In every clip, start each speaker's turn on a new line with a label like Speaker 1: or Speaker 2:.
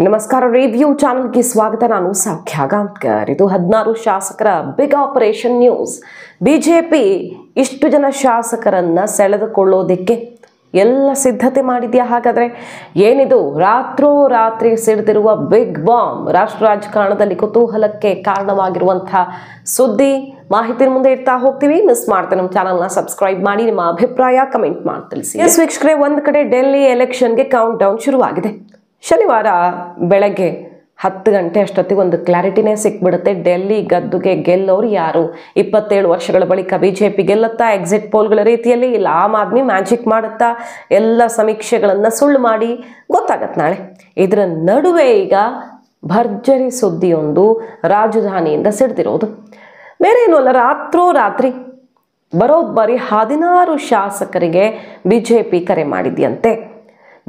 Speaker 1: ನಮಸ್ಕಾರ ರಿವ್ಯೂ ಚಾನೆಲ್ಗೆ ಸ್ವಾಗತ. ನಾನು ಸೌಖ್ಯ ಗಾಂವ್ಕರ್. ಇದು 16 ಶಾಸಕರ ಬಿಗ್ ಆಪರೇಷನ್ ನ್ಯೂಸ್. ಬಿಜೆಪಿ ಇಷ್ಟು ಜನ ಶಾಸಕರನ್ನ ಸೆಳೆದುಕೊಳ್ಳೋದಕ್ಕೆ ಎಲ್ಲ ಸಿದ್ಧತೆ ಮಾಡಿದ್ಯಾ? ಹಾಗಾದ್ರೆ ಏನಿದು ರಾತ್ರೋರಾತ್ರಿ ಸಿಡಿದಿರುವ ಬಿಗ್ ಬಾಂಬ್, ರಾಷ್ಟ್ರ ರಾಜಕಾರಣದಲ್ಲಿ ಕುತೂಹಲಕ್ಕೆ ಕಾರಣವಾಗಿರುವಂತಹ ಸುದ್ದಿ ಮಾಹಿತಿ ಮುಂದೆ ಇಡ್ತಾ ಹೋಗ್ತೀವಿ. ಮಿಸ್ ಮಾಡ್ತೆ ನಮ್ಮ ಚಾನಲ್ನ ಸಬ್ಸ್ಕ್ರೈಬ್ ಮಾಡಿ, ನಿಮ್ಮ ಅಭಿಪ್ರಾಯ ಕಮೆಂಟ್ ಮಾಡಿ ತಿಳಿಸಿ. ವೀಕ್ಷಕರೇ, ಒಂದ್ ಕಡೆ ಡೆಲ್ಲಿ ಎಲೆಕ್ಷನ್ಗೆ ಕೌಂಟ್ ಡೌನ್ ಶುರುವಾಗಿದೆ. ಶನಿವಾರ ಬೆಳಗ್ಗೆ 10 ಗಂಟೆ ಅಷ್ಟೊತ್ತಿಗೆ ಒಂದು ಕ್ಲಾರಿಟಿನೇ ಸಿಕ್ಬಿಡುತ್ತೆ. ಡೆಲ್ಲಿ ಗದ್ದುಗೆ ಗೆಲ್ಲೋರು ಯಾರು? 27 ವರ್ಷಗಳ ಬಳಿಕ ಬಿಜೆಪಿ ಗೆಲ್ಲುತ್ತಾ? ಎಕ್ಸಿಟ್ ಪೋಲ್ಗಳ ರೀತಿಯಲ್ಲಿ ಇಲ್ಲ ಆಮ್ ಆದ್ಮಿ ಮ್ಯಾಜಿಕ್ ಮಾಡುತ್ತಾ ಎಲ್ಲ ಸಮೀಕ್ಷೆಗಳನ್ನ ಸುಳ್ಳು ಮಾಡಿ ಗೊತ್ತಾಗತ್ತೆ ನಾಳೆ. ಇದರ ನಡುವೆ ಈಗ ಭರ್ಜರಿ ಸುದ್ದಿಯೊಂದು ರಾಜಧಾನಿಯಿಂದ ಸಿಡ್ದಿರೋದು ಬೇರೆ ಏನೂ ಅಲ್ಲ. ರಾತ್ರೋರಾತ್ರಿ ಬರೋಬ್ಬರಿ 16 ಶಾಸಕರಿಗೆ ಬಿಜೆಪಿ ಕರೆ ಮಾಡಿದ್ಯಂತೆ.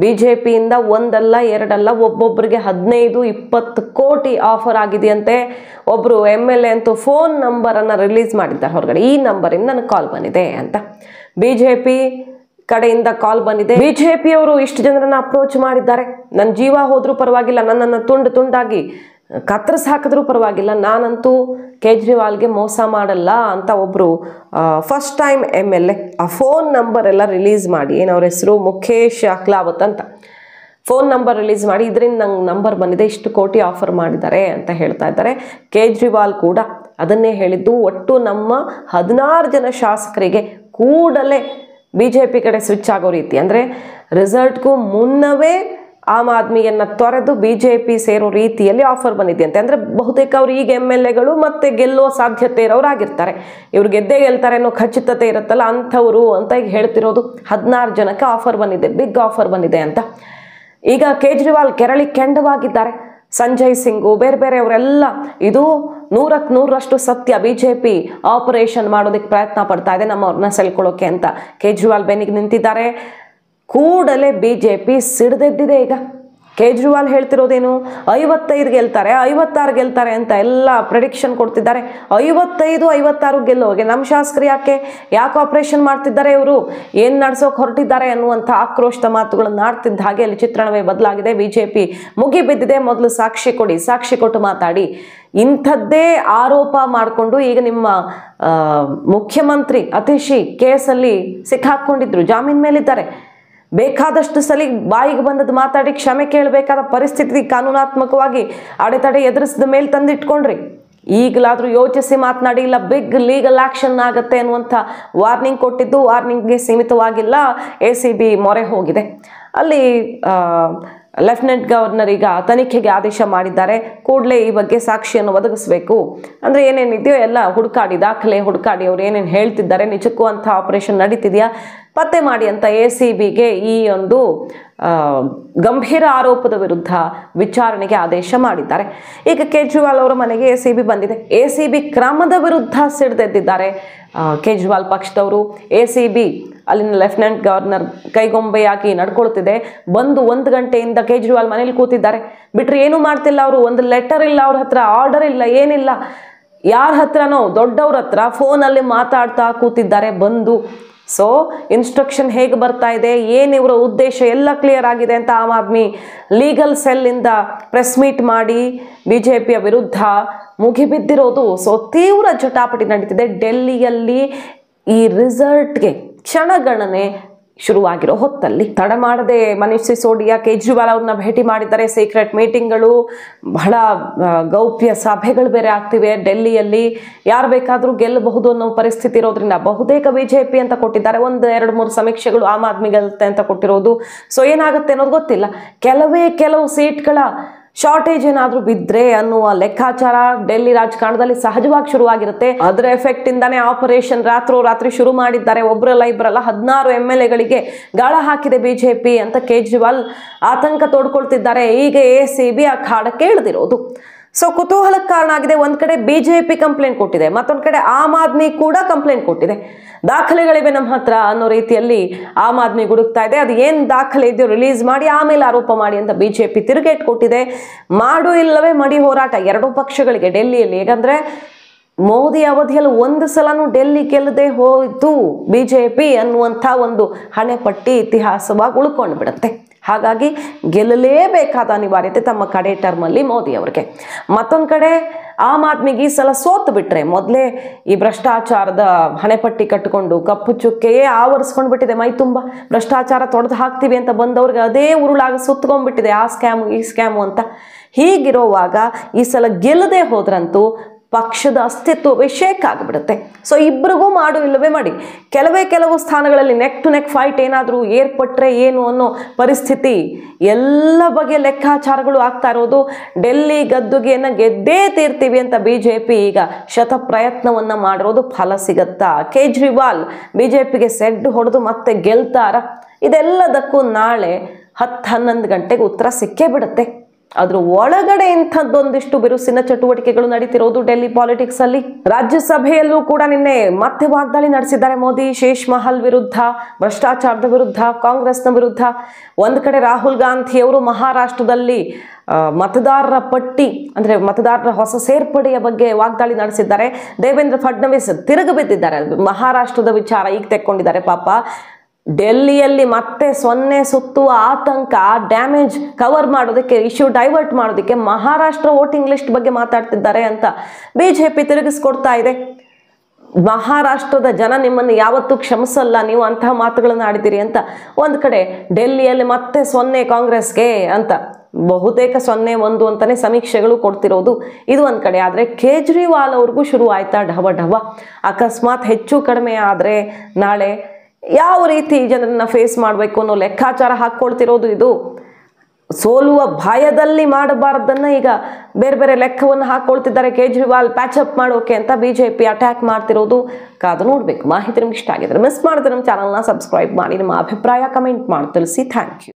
Speaker 1: ಬಿಜೆಪಿಯಿಂದ ಒಂದಲ್ಲ ಎರಡಲ್ಲ, ಒಬ್ಬೊಬ್ಬರಿಗೆ 15-20 ಕೋಟಿ ಆಫರ್ ಆಗಿದೆಯಂತೆ. ಒಬ್ರು MLA ಅಂತೂ ಫೋನ್ ನಂಬರನ್ನು ರಿಲೀಸ್ ಮಾಡಿದ್ದಾರೆ ಹೊರಗಡೆ. ಈ ನಂಬರಿಂದ ನನಗೆ ಕಾಲ್ ಬಂದಿದೆ ಅಂತ ಬಿಜೆಪಿ ಕಡೆಯಿಂದ ಕಾಲ್ ಬಂದಿದೆ. ಬಿಜೆಪಿಯವರು ಇಷ್ಟು ಜನರನ್ನ ಅಪ್ರೋಚ್ ಮಾಡಿದ್ದಾರೆ. ನನ್ನ ಜೀವ ಹೋದ್ರೂ ಪರವಾಗಿಲ್ಲ, ನನ್ನನ್ನು ತುಂಡಾಗಿ ಕತ್ತರಿಸಿ ಹಾಕಿದ್ರೂ ಪರವಾಗಿಲ್ಲ, ನಾನಂತೂ ಕೇಜ್ರಿವಾಲ್ಗೆ ಮೋಸ ಮಾಡಲ್ಲ ಅಂತ ಒಬ್ರು ಫಸ್ಟ್ ಟೈಮ್ MLA ಆ ಫೋನ್ ನಂಬರ್ ಎಲ್ಲ ರಿಲೀಸ್ ಮಾಡಿ, ಏನವ್ರ ಹೆಸರು ಮುಖೇಶ್ ಅಹ್ಲಾವತ್ ಅಂತ, ಫೋನ್ ನಂಬರ್ ರಿಲೀಸ್ ಮಾಡಿ ಇದರಿಂದ ನಂಗೆ ನಂಬರ್ ಬಂದಿದೆ, ಇಷ್ಟು ಕೋಟಿ ಆಫರ್ ಮಾಡಿದ್ದಾರೆ ಅಂತ ಹೇಳ್ತಾ ಇದ್ದಾರೆ. ಕೇಜ್ರಿವಾಲ್ ಕೂಡ ಅದನ್ನೇ ಹೇಳಿದ್ದು. ಒಟ್ಟು ನಮ್ಮ 16 ಜನ ಶಾಸಕರಿಗೆ ಕೂಡಲೇ ಬಿಜೆಪಿ ಕಡೆ ಸ್ವಿಚ್ ಆಗೋ ರೀತಿ, ಅಂದರೆ ರಿಸಲ್ಟ್ಗೂ ಮುನ್ನವೇ ಆಮ್ ಆದ್ಮಿಯನ್ನ ತೊರೆದು ಬಿಜೆಪಿ ಸೇರೋ ರೀತಿಯಲ್ಲಿ ಆಫರ್ ಬಂದಿದೆಯಂತೆ. ಅಂದರೆ ಬಹುತೇಕ ಅವ್ರು ಈಗ MLAಗಳು ಮತ್ತೆ ಗೆಲ್ಲುವ ಸಾಧ್ಯತೆ ಇರೋರಾಗಿರ್ತಾರೆ. ಇವ್ರು ಗೆದ್ದೇ ಗೆಲ್ತಾರೆ ಅನ್ನೋ ಖಚಿತತೆ ಇರುತ್ತಲ್ಲ, ಅಂಥವ್ರು ಅಂತ ಈಗ ಹೇಳ್ತಿರೋದು. 16 ಜನಕ್ಕೆ ಆಫರ್ ಬಂದಿದೆ, ಬಿಗ್ ಆಫರ್ ಬಂದಿದೆ ಅಂತ. ಈಗ ಕೇಜ್ರಿವಾಲ್ ಕೆರಳಿ ಕೆಂಡವಾಗಿದ್ದಾರೆ. ಸಂಜಯ್ ಸಿಂಗು ಬೇರೆ ಅವರೆಲ್ಲ ಇದು 100ಕ್ಕೆ 100ರಷ್ಟು ಸತ್ಯ. ಬಿಜೆಪಿ ಆಪರೇಷನ್ ಮಾಡೋದಕ್ಕೆ ಪ್ರಯತ್ನ ಪಡ್ತಾ ಇದೆ ನಮ್ಮವ್ರನ್ನ ಸೆಳ್ಕೊಳ್ಳೋಕೆ ಅಂತ ಕೇಜ್ರಿವಾಲ್ ಬೆನ್ನಿಗೆ ನಿಂತಿದ್ದಾರೆ. ಕೂಡಲೇ ಬಿಜೆಪಿ ಸಿಡ್ದೆದ್ದಿದೆ. ಈಗ ಕೇಜ್ರಿವಾಲ್ ಹೇಳ್ತಿರೋದೇನು, 55 ಗೆಲ್ತಾರೆ, 56 ಗೆಲ್ತಾರೆ ಅಂತ ಎಲ್ಲ ಪ್ರೆಡಿಕ್ಷನ್ ಕೊಡ್ತಿದ್ದಾರೆ. 55-56 ಗೆಲ್ಲೋರಿಗೆ ನಮ್ಮ ಶಾಸಕರು ಯಾಕೆ ಆಪರೇಷನ್ ಮಾಡ್ತಿದ್ದಾರೆ, ಇವರು ಏನು ನಡೆಸೋಕೆ ಹೊರಟಿದ್ದಾರೆ ಅನ್ನುವಂಥ ಆಕ್ರೋಶದ ಮಾತುಗಳನ್ನು ಆಡ್ತಿದ್ದ ಹಾಗೆ ಅಲ್ಲಿ ಚಿತ್ರಣವೇ ಬದಲಾಗಿದೆ. ಬಿಜೆಪಿ ಮುಗಿ ಬಿದ್ದಿದೆ. ಮೊದಲು ಸಾಕ್ಷಿ ಕೊಡಿ, ಸಾಕ್ಷಿ ಕೊಟ್ಟು ಮಾತಾಡಿ, ಇಂಥದ್ದೇ ಆರೋಪ ಮಾಡಿಕೊಂಡು ಈಗ ನಿಮ್ಮ ಮುಖ್ಯಮಂತ್ರಿ ಅತಿಶಿ ಕೇಸಲ್ಲಿ ಸಿಕ್ಕಾಕೊಂಡಿದ್ರು, ಜಾಮೀನ್ ಮೇಲಿದ್ದಾರೆ. ಬೇಕಾದಷ್ಟು ಸಲ ಬಾಯಿಗೆ ಬಂದದ್ದು ಮಾತಾಡಿ ಕ್ಷಮೆ ಕೇಳಬೇಕಾದ ಪರಿಸ್ಥಿತಿ ಕಾನೂನಾತ್ಮಕವಾಗಿ ಅಡೆತಡೆ ಎದುರಿಸಿದ ಮೇಲೆ ತಂದಿಟ್ಕೊಂಡ್ರಿ. ಈಗಲಾದರೂ ಯೋಚಿಸಿ ಮಾತನಾಡಿ, ಇಲ್ಲ ಬಿಗ್ ಲೀಗಲ್ ಆಕ್ಷನ್ ಆಗುತ್ತೆ ಅನ್ನುವಂಥ ವಾರ್ನಿಂಗ್ ಕೊಟ್ಟಿದ್ದು. ವಾರ್ನಿಂಗ್ಗೆ ಸೀಮಿತವಾಗಿಲ್ಲ, ACB ಮೊರೆ ಹೋಗಿದೆ. ಅಲ್ಲಿ ಲೆಫ್ಟಿನೆಂಟ್ ಗವರ್ನರ್ ಈಗ ತನಿಖೆಗೆ ಆದೇಶ ಮಾಡಿದ್ದಾರೆ. ಕೂಡಲೇ ಈ ಬಗ್ಗೆ ಸಾಕ್ಷಿಯನ್ನು ಒದಗಿಸಬೇಕು. ಅಂದರೆ ಏನೇನಿದೆಯೋ ಎಲ್ಲ ಹುಡುಕಾಡಿ, ದಾಖಲೆ ಹುಡುಕಾಡಿ, ಅವ್ರು ಏನೇನು ಹೇಳ್ತಿದ್ದಾರೆ, ನಿಜಕ್ಕೂ ಅಂಥ ಆಪರೇಷನ್ ನಡೀತಿದೆಯಾ ಪತ್ತೆ ಮಾಡಿ ಅಂತ ACBಗೆ ಈ ಒಂದು ಗಂಭೀರ ಆರೋಪದ ವಿರುದ್ಧ ವಿಚಾರಣೆಗೆ ಆದೇಶ ಮಾಡಿದ್ದಾರೆ. ಈಗ ಕೇಜ್ರಿವಾಲ್ ಅವರ ಮನೆಗೆ ACB ಬಂದಿದೆ. ACB ಕ್ರಮದ ವಿರುದ್ಧ ಸಿಡಿದೆದ್ದಿದ್ದಾರೆ ಕೇಜ್ರಿವಾಲ್ ಪಕ್ಷದವರು. ACB ಅಲ್ಲಿನ ಲೆಫ್ಟಿನೆಂಟ್ ಗವರ್ನರ್ ಕೈಗೊಂಬೆಯಾಗಿ ನಡ್ಕೊಳ್ತಿದೆ. 1 ಗಂಟೆಯಿಂದ ಕೇಜ್ರಿವಾಲ್ ಮನೇಲಿ ಕೂತಿದ್ದಾರೆ. ಬಿಟ್ರೆ ಏನೂ ಮಾಡ್ತಿಲ್ಲ ಅವರು. ಒಂದು ಲೆಟರ್ ಇಲ್ಲ ಅವ್ರ ಹತ್ರ, ಆರ್ಡರ್ ಇಲ್ಲ, ಏನಿಲ್ಲ. ಯಾರ ಹತ್ರನೋ ದೊಡ್ಡವ್ರ ಹತ್ರ ಫೋನಲ್ಲಿ ಮಾತಾಡ್ತಾ ಕೂತಿದ್ದಾರೆ ಬಂದು. ಸೊ ಇನ್ಸ್ಟ್ರಕ್ಷನ್ ಹೇಗೆ ಬರ್ತಾ ಇದೆ, ಏನು ಇವರ ಉದ್ದೇಶ ಎಲ್ಲ ಕ್ಲಿಯರ್ ಆಗಿದೆ ಅಂತ ಆಮ್ ಆದ್ಮಿ ಲೀಗಲ್ ಸೆಲ್ಲಿಂದ ಪ್ರೆಸ್ ಮೀಟ್ ಮಾಡಿ ಬಿಜೆಪಿಯ ವಿರುದ್ಧ ಮುಗಿಬಿದ್ದಿರೋದು. ಸೊ ತೀವ್ರ ಜಟಾಪಟಿ ನಡೀತಿದೆ ಡೆಲ್ಲಿಯಲ್ಲಿ. ಈ ರಿಸಲ್ಟ್ಗೆ ಕ್ಷಣಗಣನೆ ಶುರುವಾಗಿರೋ ಹೊತ್ತಲ್ಲಿ ತಡ ಮಾಡದೆ ಮನೀಶ್ ಸಿಸೋಡಿಯಾ ಕೇಜ್ರಿವಾಲ್ ಅವ್ರನ್ನ ಭೇಟಿ ಮಾಡಿದ್ದಾರೆ. ಸೀಕ್ರೆಟ್ ಮೀಟಿಂಗ್ಗಳು, ಬಹಳ ಗೌಪ್ಯ ಸಭೆಗಳು ಬೇರೆ ಆಗ್ತಿವೆ ಡೆಲ್ಲಿಯಲ್ಲಿ. ಯಾರು ಬೇಕಾದರೂ ಗೆಲ್ಲಬಹುದು ಅನ್ನೋ ಪರಿಸ್ಥಿತಿ ಇರೋದ್ರಿಂದ ಬಹುತೇಕ ಬಿಜೆಪಿ ಅಂತ ಕೊಟ್ಟಿದ್ದಾರೆ. 1-2-3 ಸಮೀಕ್ಷೆಗಳು ಆಮ್ ಆದ್ಮಿ ಗೆಲ್ಲುತ್ತೆ ಅಂತ ಕೊಟ್ಟಿರೋದು. ಸೊ ಏನಾಗುತ್ತೆ ಅನ್ನೋದು ಗೊತ್ತಿಲ್ಲ. ಕೆಲವು ಸೀಟ್ಗಳ ಶಾರ್ಟೇಜ್ ಏನಾದರೂ ಬಿದ್ದರೆ ಅನ್ನುವ ಲೆಕ್ಕಾಚಾರ ಡೆಲ್ಲಿ ರಾಜಕಾರಣದಲ್ಲಿ ಸಹಜವಾಗಿ ಶುರುವಾಗಿರುತ್ತೆ. ಅದರ ಎಫೆಕ್ಟ್ ಇಂದಾನೆ ಆಪರೇಷನ್ ರಾತ್ರೋರಾತ್ರಿ ಶುರು ಮಾಡಿದ್ದಾರೆ. ಒಬ್ಬರಲ್ಲ ಇಬ್ಬರಲ್ಲ 16 MLAಗಳಿಗೆ ಗಾಳ ಹಾಕಿದೆ ಬಿಜೆಪಿ ಅಂತ ಕೇಜ್ರಿವಾಲ್ ಆತಂಕ ತೋಡ್ಕೊಳ್ತಿದ್ದಾರೆ. ಈಗ ACB ಅಖಾಡಕ್ಕೆ ಇಳಿದಿರೋದು. ಸೊ ಕುತೂಹಲಕ್ಕೆ ಕಾರಣ ಆಗಿದೆ. ಒಂದ್ ಕಡೆ ಬಿಜೆಪಿ ಕಂಪ್ಲೇಂಟ್ ಕೊಟ್ಟಿದೆ, ಮತ್ತೊಂದ್ ಕಡೆ ಆಮ್ ಆದ್ಮಿ ಕೂಡ ಕಂಪ್ಲೇಂಟ್ ಕೊಟ್ಟಿದೆ. ದಾಖಲೆಗಳಿವೆ ನಮ್ಮ ಹತ್ರ ಅನ್ನೋ ರೀತಿಯಲ್ಲಿ ಆಮ್ ಆದ್ಮಿ ಹುಡುಕ್ತಾ ಇದೆ. ಅದು ಏನು ದಾಖಲೆ ಇದೆಯೋ ರಿಲೀಸ್ ಮಾಡಿ ಆಮೇಲೆ ಆರೋಪ ಮಾಡಿ ಅಂತ ಬಿಜೆಪಿ ತಿರುಗೇಟ್ ಕೊಟ್ಟಿದೆ. ಮಾಡು ಇಲ್ಲವೇ ಮಡಿ ಹೋರಾಟ ಎರಡೂ ಪಕ್ಷಗಳಿಗೆ ಡೆಲ್ಲಿಯಲ್ಲಿ. ಯಾಕಂದ್ರೆ ಮೋದಿ ಅವಧಿಯಲ್ಲಿ ಒಂದು ಸಲನೂ ಡೆಲ್ಲಿ ಗೆಲ್ಲದೆ ಹೋಯ್ತು ಬಿಜೆಪಿ ಅನ್ನುವಂಥ ಒಂದು ಹಣೆಪಟ್ಟಿ ಇತಿಹಾಸವಾಗಿ ಉಳ್ಕೊಂಡು ಬಿಡುತ್ತೆ. ಹಾಗಾಗಿ ಗೆಲ್ಲಲೇಬೇಕಾದ ಅನಿವಾರ್ಯತೆ ತಮ್ಮ ಕಡೆ ಟರ್ಮಲ್ಲಿ ಮೋದಿ ಅವರಿಗೆ. ಮತ್ತೊಂದು ಕಡೆ ಆಮ್ ಆದ್ಮಿಗೆ ಈ ಸಲ ಸೋತು ಬಿಟ್ರೆ, ಮೊದಲೇ ಈ ಭ್ರಷ್ಟಾಚಾರದ ಹಣೆಪಟ್ಟಿ ಕಟ್ಟಿಕೊಂಡು ಕಪ್ಪು ಚುಕ್ಕೆಯೇ ಆವರಿಸ್ಕೊಂಡು ಬಿಟ್ಟಿದೆ ಮೈ ತುಂಬ, ಭ್ರಷ್ಟಾಚಾರ ತೊಡೆದು ಹಾಕ್ತೀವಿ ಅಂತ ಬಂದವ್ರಿಗೆ ಅದೇ ಉರುಳಾಗ ಸುತ್ಕೊಂಡ್ಬಿಟ್ಟಿದೆ, ಆ ಸ್ಕ್ಯಾಮು ಈ ಸ್ಕ್ಯಾಮು ಅಂತ. ಹೀಗಿರೋವಾಗ ಈ ಸಲ ಗೆಲ್ಲದೆ ಹೋದ್ರಂತೂ ಪಕ್ಷದ ಅಸ್ತಿತ್ವವೇ ಶೇಕ್ ಆಗಿಬಿಡುತ್ತೆ. ಸೊ ಇಬ್ಬರಿಗೂ ಮಾಡು ಇಲ್ಲವೇ ಮಾಡಿ. ಕೆಲವು ಸ್ಥಾನಗಳಲ್ಲಿ ನೆಕ್ ಟು ನೆಕ್ ಫೈಟ್ ಏನಾದರೂ ಏರ್ಪಟ್ಟರೆ ಏನು ಅನ್ನೋ ಪರಿಸ್ಥಿತಿ, ಎಲ್ಲ ಬಗೆಯ ಲೆಕ್ಕಾಚಾರಗಳು ಆಗ್ತಾ ಇರೋದು. ಡೆಲ್ಲಿ ಗದ್ದುಗೆಯನ್ನು ಗೆದ್ದೇ ತೀರ್ತೀವಿ ಅಂತ BJP ಈಗ ಶತ ಪ್ರಯತ್ನವನ್ನು ಮಾಡಿರೋದು ಫಲ ಸಿಗತ್ತಾ? ಕೇಜ್ರಿವಾಲ್ BJPಗೆ ಸೆಡ್ಡು ಹೊಡೆದು ಮತ್ತೆ ಗೆಲ್ತಾರ? ಇದೆಲ್ಲದಕ್ಕೂ ನಾಳೆ 10-11 ಗಂಟೆಗೆ ಉತ್ತರ ಸಿಕ್ಕೇ ಬಿಡುತ್ತೆ. ಅದ್ರ ಒಳಗಡೆ ಇಂಥದ್ದೊಂದಿಷ್ಟು ಬಿರುಸಿನ ಚಟುವಟಿಕೆಗಳು ನಡೀತಿರೋದು ಡೆಲ್ಲಿ ಪಾಲಿಟಿಕ್ಸ್ ಅಲ್ಲಿ. ರಾಜ್ಯಸಭೆಯಲ್ಲೂ ಕೂಡ ನಿನ್ನೆ ಮತ್ತೆ ವಾಗ್ದಾಳಿ ನಡೆಸಿದ್ದಾರೆ ಮೋದಿ. ಶೇಷ್ ಮಹಲ್ ವಿರುದ್ಧ, ಭ್ರಷ್ಟಾಚಾರದ ವಿರುದ್ಧ, ಕಾಂಗ್ರೆಸ್ನ ವಿರುದ್ಧ. ಒಂದು ಕಡೆ ರಾಹುಲ್ ಗಾಂಧಿಯವರು ಮಹಾರಾಷ್ಟ್ರದಲ್ಲಿ ಮತದಾರರ ಪಟ್ಟಿ ಅಂದ್ರೆ ಮತದಾರರ ಹೊಸ ಸೇರ್ಪಡೆಯ ಬಗ್ಗೆ ವಾಗ್ದಾಳಿ ನಡೆಸಿದ್ದಾರೆ. ದೇವೇಂದ್ರ ಫಡ್ನವೀಸ್ ತಿರುಗಿ ಬಿದ್ದಿದ್ದಾರೆ. ಮಹಾರಾಷ್ಟ್ರದ ವಿಚಾರ ಈಗ ತೆಕ್ಕೊಂಡಿದ್ದಾರೆ ಪಾಪ. ಡೆಲ್ಲಿಯಲ್ಲಿ ಮತ್ತೆ 0 ಸುತ್ತುವ ಆತಂಕ, ಡ್ಯಾಮೇಜ್ ಕವರ್ ಮಾಡೋದಕ್ಕೆ, ಇಶ್ಯೂ ಡೈವರ್ಟ್ ಮಾಡೋದಕ್ಕೆ ಮಹಾರಾಷ್ಟ್ರ ವೋಟಿಂಗ್ ಲಿಸ್ಟ್ ಬಗ್ಗೆ ಮಾತಾಡ್ತಿದ್ದಾರೆ ಅಂತ BJP ತಿರುಗಿಸ್ಕೊಡ್ತಾ ಇದೆ. ಮಹಾರಾಷ್ಟ್ರದ ಜನ ನಿಮ್ಮನ್ನು ಯಾವತ್ತೂ ಕ್ಷಮಿಸಲ್ಲ, ನೀವು ಅಂತಹ ಮಾತುಗಳನ್ನು ಆಡಿದ್ದೀರಿ ಅಂತ. ಒಂದು ಕಡೆ ಡೆಲ್ಲಿಯಲ್ಲಿ ಮತ್ತೆ 0 ಕಾಂಗ್ರೆಸ್ಗೆ ಅಂತ, ಬಹುತೇಕ 0-1 ಅಂತಾನೆ ಸಮೀಕ್ಷೆಗಳು ಕೊಡ್ತಿರೋದು. ಇದು ಒಂದು ಕಡೆ. ಆದರೆ ಕೇಜ್ರಿವಾಲ್ ಅವ್ರಿಗೂ ಶುರು ಆಯ್ತಾ ಢವ. ಅಕಸ್ಮಾತ್ ಹೆಚ್ಚು ಕಡಿಮೆ ಆದರೆ ನಾಳೆ ಯಾವ ರೀತಿ ಜನರನ್ನ ಫೇಸ್ ಮಾಡಬೇಕು ಅನ್ನೋ ಲೆಕ್ಕಾಚಾರ ಹಾಕ್ಕೊಳ್ತಿರೋದು ಇದು. ಸೋಲುವ ಭಯದಲ್ಲಿ ಮಾಡಬಾರ್ದನ್ನ ಈಗ ಬೇರೆ ಲೆಕ್ಕವನ್ನು ಹಾಕ್ಕೊಳ್ತಿದ್ದಾರೆ ಕೇಜ್ರಿವಾಲ್ ಪ್ಯಾಚಪ್ ಮಾಡೋಕೆ ಅಂತ BJP ಅಟ್ಯಾಕ್ ಮಾಡ್ತಿರೋದು. ಕಾದು ನೋಡ್ಬೇಕು. ಮಾಹಿತಿ ನಿಮ್ಗೆ ಇಷ್ಟ ಆಗಿದ್ರೆ ಮಿಸ್ ಮಾಡಿದ್ರೆ ನಮ್ಮ ಚಾನಲ್ನ ಸಬ್ಸ್ಕ್ರೈಬ್ ಮಾಡಿ, ನಿಮ್ಮ ಅಭಿಪ್ರಾಯ ಕಮೆಂಟ್ ಮಾಡಿ ತಿಳಿಸಿ. Thank you.